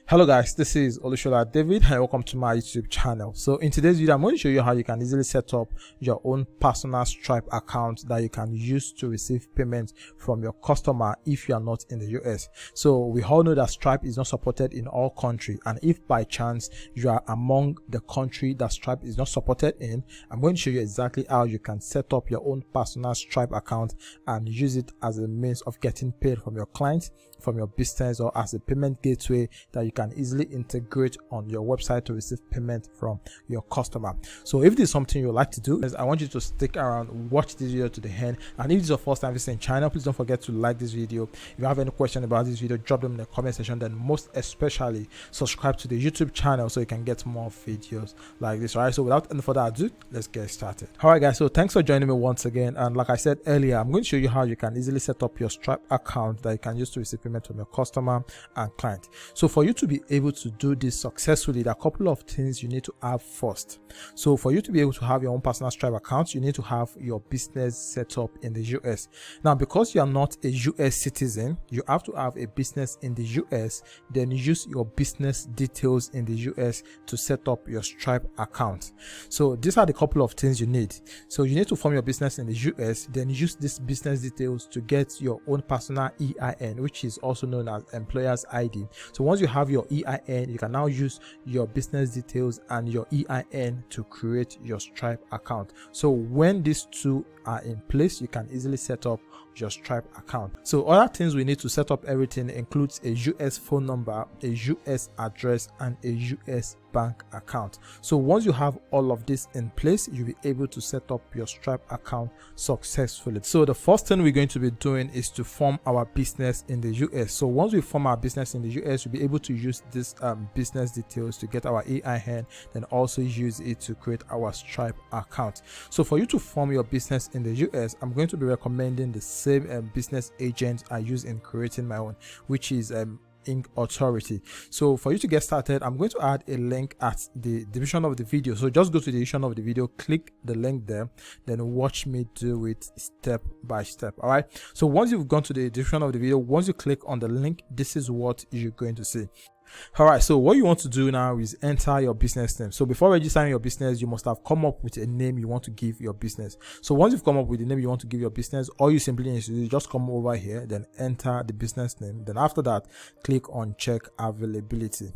Hello guys, this is Olushola David and welcome to my YouTube channel. So in today's video, I'm going to show you how you can easily set up your own personal Stripe account that you can use to receive payment from your customer if you are not in the US. So we all know that Stripe is not supported in all countries, and if by chance you are among the country that Stripe is not supported in, I'm going to show you exactly how you can set up your own personal Stripe account and use it as a means of getting paid from your clients, from your business, or as a payment gateway that you can easily integrate on your website to receive payment from your customer. So if this is something you like to do, I want you to stick around, watch this video to the end, and if this is your first time visiting channel, please don't forget to like this video. If you have any question about this video, drop them in the comment section. Then most especially subscribe to the YouTube channel so you can get more videos like this. All right, so without any further ado, let's get started. All right guys, so thanks for joining me once again, and like I said earlier, I'm going to show you how you can easily set up your Stripe account that you can use to receive payment from your customer and client. So for you to be able to do this successfully, there are a couple of things you need to have first. So for you to be able to have your own personal Stripe account, you need to have your business set up in the US. Now, because you are not a US citizen, you have to have a business in the US, then use your business details in the US to set up your Stripe account. So these are the couple of things you need. So you need to form your business in the US, then use these business details to get your own personal EIN, which is also known as employer's ID. So once you have your EIN, you can now use your business details and your EIN to create your Stripe account. So when these two are in place, you can easily set up your Stripe account. So other things we need to set up everything includes a US phone number, a US address, and a US bank account. So once you have all of this in place, you'll be able to set up your Stripe account successfully. So the first thing we're going to be doing is to form our business in the US. So once we form our business in the US, we'll be able to use this business details to get our EIN, then also use it to create our Stripe account. So for you to form your business in the US, I'm going to be recommending the same business agent I use in creating my own, which is Ink Authority. So for you to get started, I'm going to add a link at the description of the video. So just go to the description of the video, click the link there, then watch me do it step by step. All right, so once you've gone to the description of the video, once you click on the link, this is what you're going to see. All right, so what you want to do now is enter your business name. So before registering your business, you must have come up with a name you want to give your business. So once you've come up with the name you want to give your business, all you simply need to do is just come over here, then enter the business name. Then after that, click on check availability.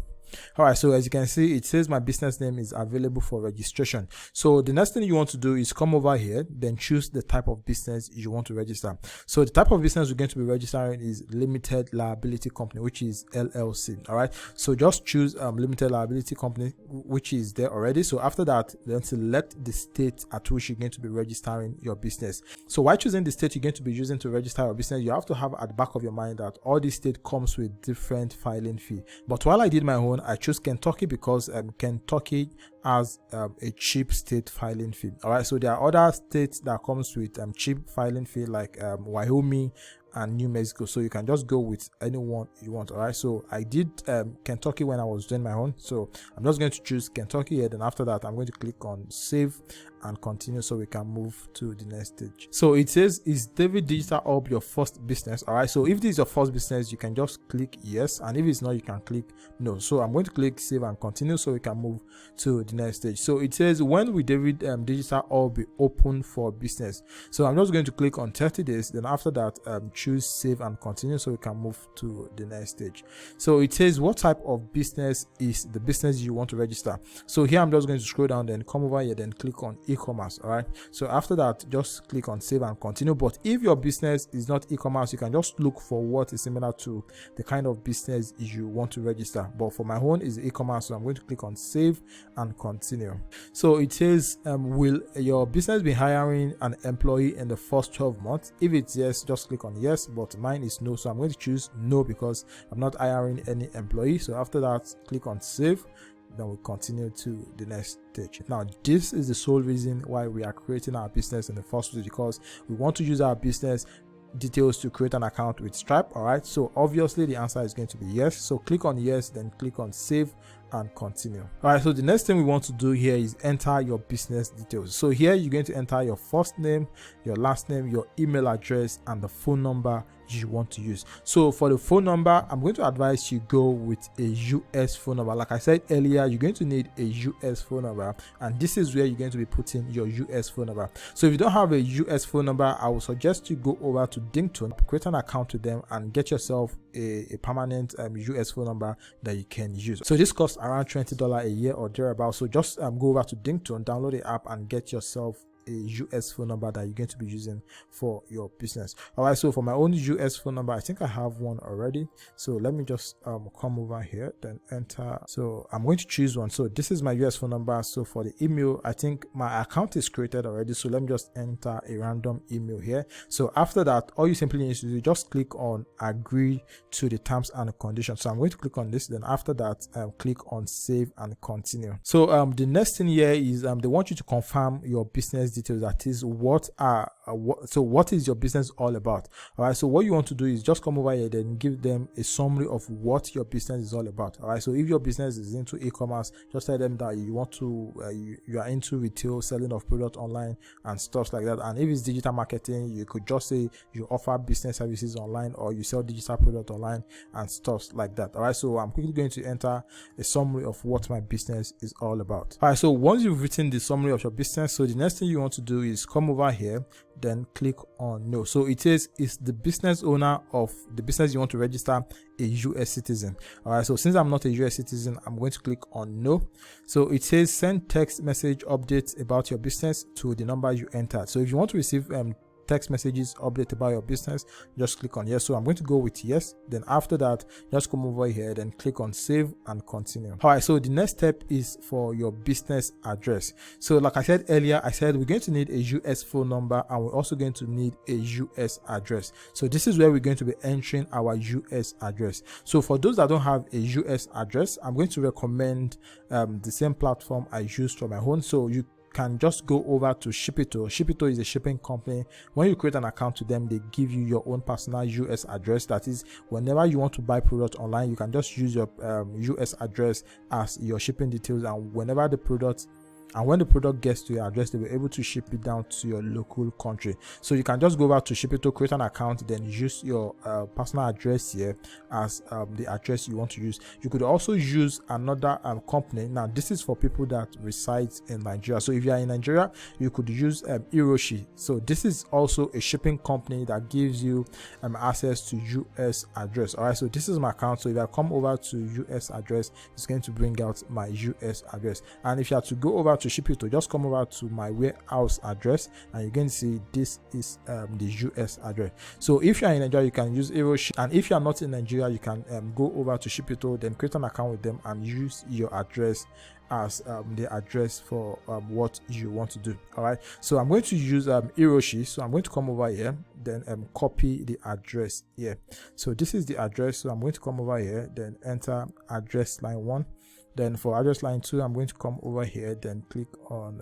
All right, so as you can see, it says my business name is available for registration. So the next thing you want to do is come over here, then choose the type of business you want to register. So the type of business we're going to be registering is limited liability company, which is LLC. All right, so just choose limited liability company, which is there already. So after that, then select the state at which you're going to be registering your business. So while choosing the state you're going to be using to register your business, you have to have at the back of your mind that all these state comes with different filing fee. But while I did my own, I chose Kentucky because Kentucky has a cheap state filing fee. All right, so there are other states that comes with cheap filing fee like Wyoming and New Mexico, so you can just go with anyone you want. All right, so I did Kentucky when I was doing my own, so I'm just going to choose Kentucky here. Then after that, I'm going to click on save and continue so we can move to the next stage. So it says, is David Digital Hub your first business? All right, so if this is your first business, you can just click yes, and if it's not, you can click no. So I'm going to click save and continue so we can move to the next stage. So it says, when will David Digital Hub be open for business? So I'm just going to click on 30 days. Then after that, choose save and continue so we can move to the next stage. So it says, what type of business is the business you want to register? So here I'm just going to scroll down, then come over here, then click on e-commerce. All right, so after that, just click on save and continue. But if your business is not e-commerce, you can just look for what is similar to the kind of business you want to register. But for my own is e-commerce, so I'm going to click on save and continue. So it says, will your business be hiring an employee in the first 12 months? If it's yes, just click on yes, but mine is no, so I'm going to choose no because I'm not hiring any employee. So after that, click on save, then we continue to the next stage. Now this is the sole reason why we are creating our business in the first place, because we want to use our business details to create an account with Stripe. All right, so obviously the answer is going to be yes, so click on yes, then click on save and continue. All right, so the next thing we want to do here is enter your business details. So here you're going to enter your first name, your last name, your email address, and the phone number you want to use. So for the phone number, I'm going to advise you go with a US phone number. Like I said earlier, you're going to need a US phone number, and this is where you're going to be putting your US phone number. So if you don't have a US phone number, I will suggest you go over to Dingtone, create an account with them, and get yourself a permanent US phone number that you can use. So this costs around $20 a year or thereabouts. So just go over to Dingtone, download the app, and get yourself a US phone number that you're going to be using for your business. All right, so for my own US phone number, I think I have one already. So let me just come over here, then enter. So I'm going to choose one. So this is my US phone number. So for the email, I think my account is created already. So let me just enter a random email here. So after that, all you simply need to do is just click on agree to the terms and conditions. So I'm going to click on this. Then after that, click on save and continue. So the next thing here is they want you to confirm your business details. That is, what is your business all about? All right, so what you want to do is just come over here, then give them a summary of what your business is all about. All right, so if your business is into e-commerce, just tell them that you want to you are into retail, selling of product online and stuff like that. And if it's digital marketing, you could just say you offer business services online, or you sell digital product online and stuff like that. All right, so I'm quickly going to enter a summary of what my business is all about. All right, so once you've written the summary of your business, so the next thing you want to do is come over here, then click on no. So it says, is the business owner of the business you want to register a US citizen? All right, so since I'm not a US citizen, I'm going to click on no. So it says send text message updates about your business to the number you entered. So if you want to receive text messages update about your business, just click on yes. So I'm going to go with yes. Then after that, just come over here, then click on save and continue. All right, so the next step is for your business address. So like I said earlier, I said we're going to need a US phone number, and we're also going to need a US address. So this is where we're going to be entering our US address. So for those that don't have a US address, I'm going to recommend the same platform I use for my own. So you can just go over to Shipito. Shipito is a shipping company. When you create an account with them, they give you your own personal US address. That is, whenever you want to buy product online, you can just use your US address as your shipping details, and whenever the product when the product gets to your address, they'll be able to ship it down to your local country. So you can just go over to Shipito, create an account, then use your personal address here as the address you want to use. You could also use another company. Now this is for people that reside in Nigeria. So if you are in Nigeria, you could use Hiroshi. So this is also a shipping company that gives you access to US address. All right, so this is my account. So if I come over to US address, it's going to bring out my US address. And if you have to go over to Shipito, just come over to my warehouse address, and you can see this is the US address. So if you are in Nigeria, you can use Hiroshi, and if you are not in Nigeria, you can go over to Shipito, then create an account with them and use your address as the address for what you want to do. All right, so I'm going to use Hiroshi. So I'm going to come over here, then copy the address here. So this is the address. So I'm going to come over here, then enter address line 1. Then for address line 2, I'm going to come over here, then click on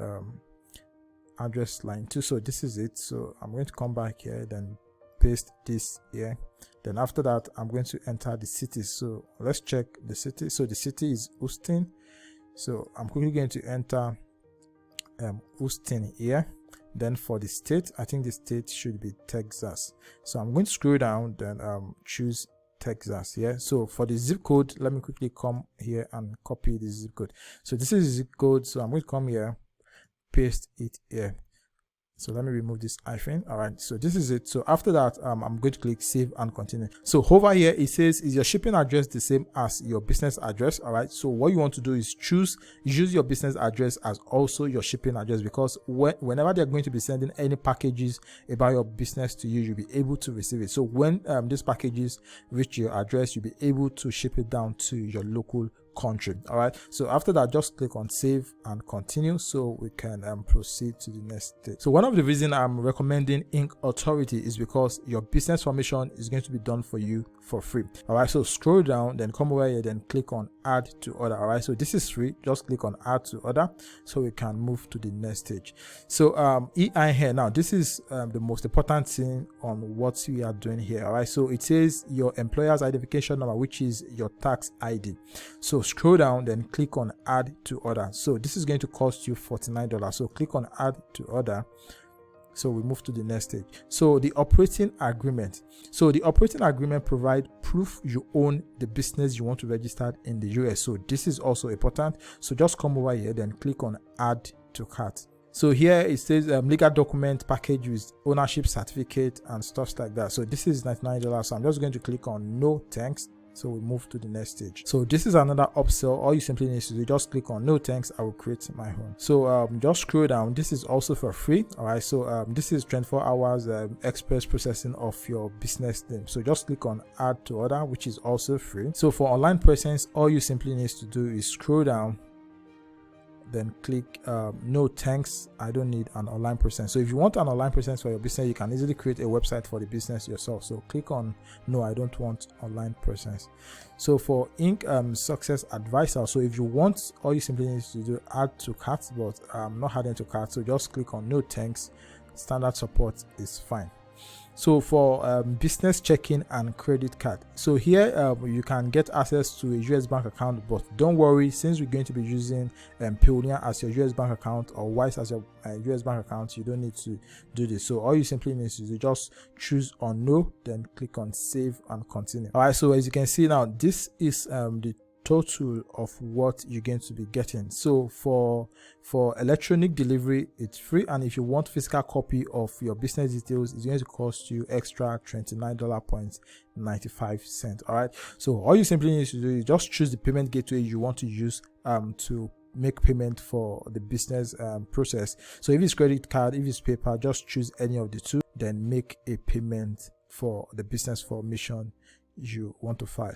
address line 2. So this is it. So I'm going to come back here, then paste this here. Then after that, I'm going to enter the city. So let's check the city. So the city is Houston. So I'm quickly going to enter Houston here. Then for the state, I think the state should be Texas. So I'm going to scroll down, then choose Texas. Yeah, so for the zip code, let me quickly come here and copy the zip code. So this is the zip code. So I'm going to come here, paste it here. So let me remove this hyphen. All right, so this is it. So after that, I'm going to click save and continue. So over here, it says, is your shipping address the same as your business address? All right, so what you want to do is use your business address as also your shipping address, because whenever they're going to be sending any packages about your business to you, you'll be able to receive it. So when these packages reach your address, you'll be able to ship it down to your local country. All right, so after that, just click on save and continue, so we can proceed to the next step. So one of the reasons I'm recommending Ink Authority is because your business formation is going to be done for you for free. All right, so scroll down, then come over here, then click on add to order. All right, so this is free. Just click on add to order, so we can move to the next stage. So EIN here, now this is the most important thing on what we are doing here. All right, so it says your employer's identification number, which is your tax ID. So scroll down, then click on add to order. So this is going to cost you $49. So click on add to order. So we move to the next stage. So the operating agreement. So the operating agreement provide proof you own the business you want to register in the US. So this is also important. So just come over here, then click on add to cart. So here it says legal document package with ownership certificate and stuff like that. So this is $99. So I'm just going to click on no thanks. So we move to the next stage. So this is another upsell. All you simply need to do, just click on no thanks, I will create my own. So just scroll down. This is also for free. All right, so this is 24 hours express processing of your business name. So just click on add to order, which is also free. So for online presence, all you simply need to do is scroll down, then click no thanks, I don't need an online presence. So if you want an online presence for your business, you can easily create a website for the business yourself. So click on no, I don't want online presence. So for Inc. Success Advisor, so if you want, all you simply need to do add to cart, but I'm not adding to cart, so just click on no thanks, standard support is fine. So for business checking and credit card, so here you can get access to a US bank account, but don't worry, since we're going to be using Payoneer as your US bank account or Wise as your US bank account, you don't need to do this. So all you simply need to do, just choose on no, then click on save and continue. All right, so as you can see now, this is the total of what you're going to be getting. So for electronic delivery, it's free, and if you want physical copy of your business details, it's going to cost you extra $29.95. all right, so all you simply need to do is just choose the payment gateway you want to use to make payment for the business process. So if it's credit card, if it's PayPal, just choose any of the two, then make a payment for the business formation you want to file.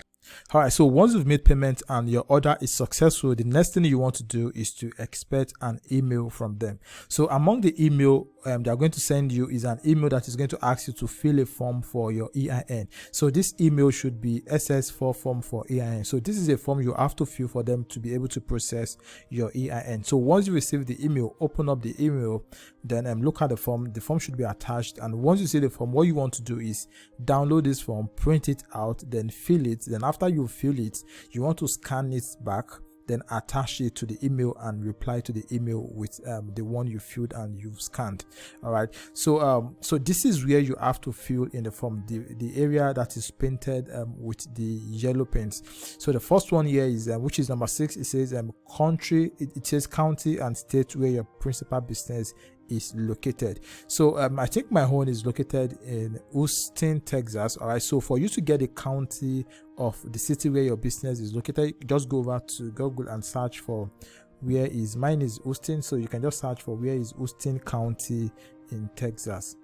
All right, so once you've made payment and your order is successful, the next thing you want to do is to expect an email from them. So among the email they are going to send you is an email that is going to ask you to fill a form for your EIN. So this email should be SS4 form for EIN. So this is a form you have to fill for them to be able to process your EIN. So once you receive the email, open up the email, then look at the form. The form should be attached, and once you see the form, what you want to do is download this form, print it out, then fill it. Then after you fill it, you want to scan it back, then attach it to the email and reply to the email with the one you filled and you've scanned. All right, so so this is where you have to fill in the form, the area that is painted with the yellow paint. So the first one here is which is number 6. It says country, it says county and state where your principal business is located. So I think my home is located in Houston, Texas. All right, so for you to get a county of the city where your business is located, just go over to Google and search for where is, mine is Houston, so you can just search for where is Houston County in Texas.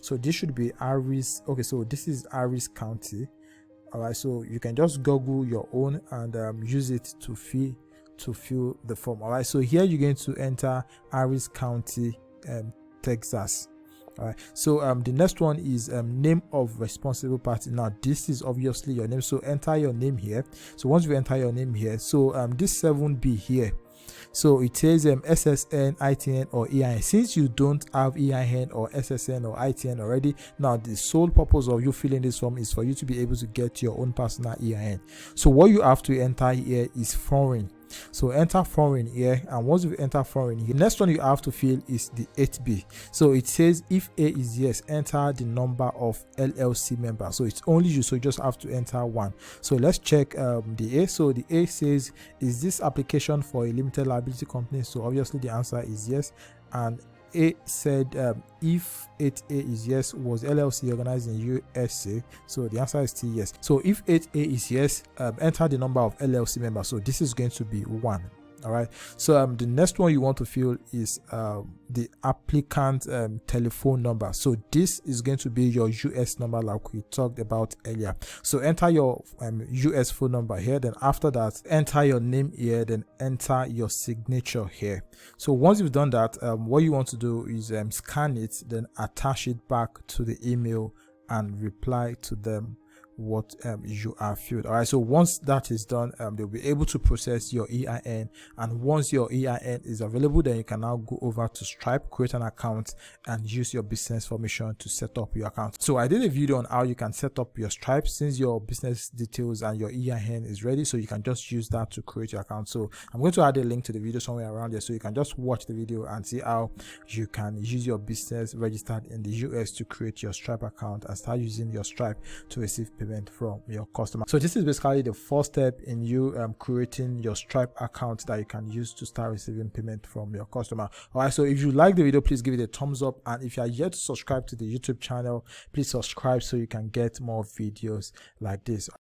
So this should be Harris. Okay, so this is Harris County. All right, so you can just Google your own and use it to fill the form. All right, so here you're going to enter Harris County, Texas. All right, so the next one is name of responsible party. Now this is obviously your name, so enter your name here. So once you enter your name here, so this 7B here, so it says SSN, ITN or EIN. Since you don't have EIN or SSN or ITN already, now the sole purpose of you filling this form is for you to be able to get your own personal EIN. So what you have to enter here is foreign. So enter foreign here, and once you enter foreign here, the next one you have to fill is the 8B. So it says if A is yes, enter the number of LLC members. So it's only you, so you just have to enter 1. So let's check the A. So the A says, is this application for a limited liability company? So obviously the answer is yes. And A said if 8A is yes, was LLC organized in USA? So the answer is still yes. So if 8A is yes, enter the number of LLC members. So this is going to be 1. All right, so the next one you want to fill is the applicant telephone number. So this is going to be your US number like we talked about earlier. So enter your US phone number here, then after that enter your name here, then enter your signature here. So once you've done that, what you want to do is scan it, then attach it back to the email and reply to them what you have filled. All right, so once that is done, they'll be able to process your EIN, and once your EIN is available, then you can now go over to Stripe, create an account, and use your business information to set up your account. So I did a video on how you can set up your Stripe since your business details and your EIN is ready, so you can just use that to create your account. So I'm going to add a link to the video somewhere around there, so you can just watch the video and see how you can use your business registered in the US to create your Stripe account and start using your Stripe to receive payment from your customer. So this is basically the first step in you creating your Stripe account that you can use to start receiving payment from your customer. All right, so if you like the video, please give it a thumbs up, and if you are yet to subscribe to the YouTube channel, please subscribe so you can get more videos like this.